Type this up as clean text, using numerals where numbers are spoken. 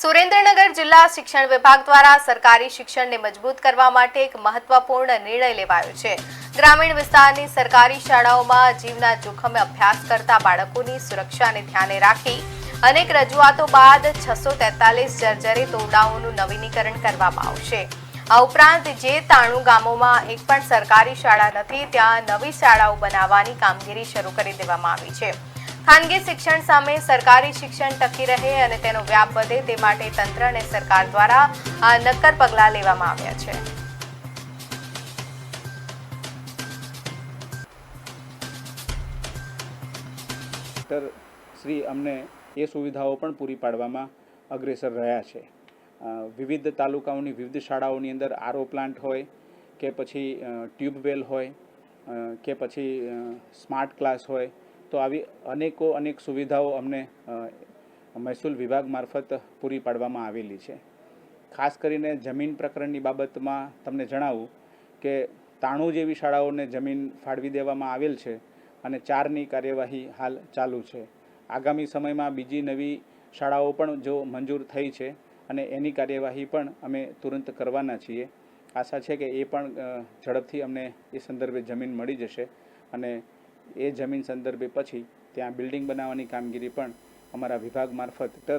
સુરેન્દ્રનગર જિલ્લા શિક્ષણ વિભાગ દ્વારા સરકારી શિક્ષણને મજબૂત કરવા માટે એક મહત્વપૂર્ણ નિર્ણય લેવાયો છે। ગ્રામીણ વિસ્તારની સરકારી શાળાઓમાં જીવના જોખમે અભ્યાસ કરતા બાળકોની સુરક્ષાને ધ્યાને રાખી અનેક રજૂઆતો બાદ 643 જર્જરિત ઓરડાઓનું નવીનીકરણ કરવામાં આવશે। આ ઉપરાંત જે 93 ગામોમાં એક પણ સરકારી શાળા નથી ત્યાં નવી શાળાઓ બનાવવાની કામગીરી શરૂ કરી દેવામાં આવી છે। ખાનગી શિક્ષણ સામે સરકારી શિક્ષણ ટકી રહે અને તેનો વ્યાપ વધે તે માટે તંત્ર અને સરકાર દ્વારા આ નક્કર પગલાં લેવામાં આવ્યા છે। શ્રી અમને એ સુવિધાઓ પણ પૂરી પાડવામાં અગ્રેસર રહ્યા છે। વિવિધ તાલુકાઓની વિવિધ શાળાઓની અંદર આરઓ પ્લાન્ટ હોય કે પછી ટ્યુબવેલ હોય કે પછી સ્માર્ટ ક્લાસ હોય તો આવી અનેક સુવિધાઓ અમને મહેસૂલ વિભાગ મારફત પૂરી પાડવામાં આવેલી છે। ખાસ કરીને જમીન પ્રકરણની બાબતમાં તમને જણાવું કે 93 જેવી શાળાઓને જમીન ફાળવી દેવામાં આવેલ છે અને 4ની કાર્યવાહી હાલ ચાલુ છે। આગામી સમયમાં બીજી નવી શાળાઓ પણ જો મંજૂર થઈ છે અને એની કાર્યવાહી પણ અમે તુરંત કરવાના છીએ। આશા છે કે એ પણ ઝડપથી અમને એ સંદર્ભે જમીન મળી જશે અને એ જમીન સંદર્ભે પછી ત્યાં બિલ્ડિંગ બનાવવાની કામગીરી પણ અમારા વિભાગ મારફત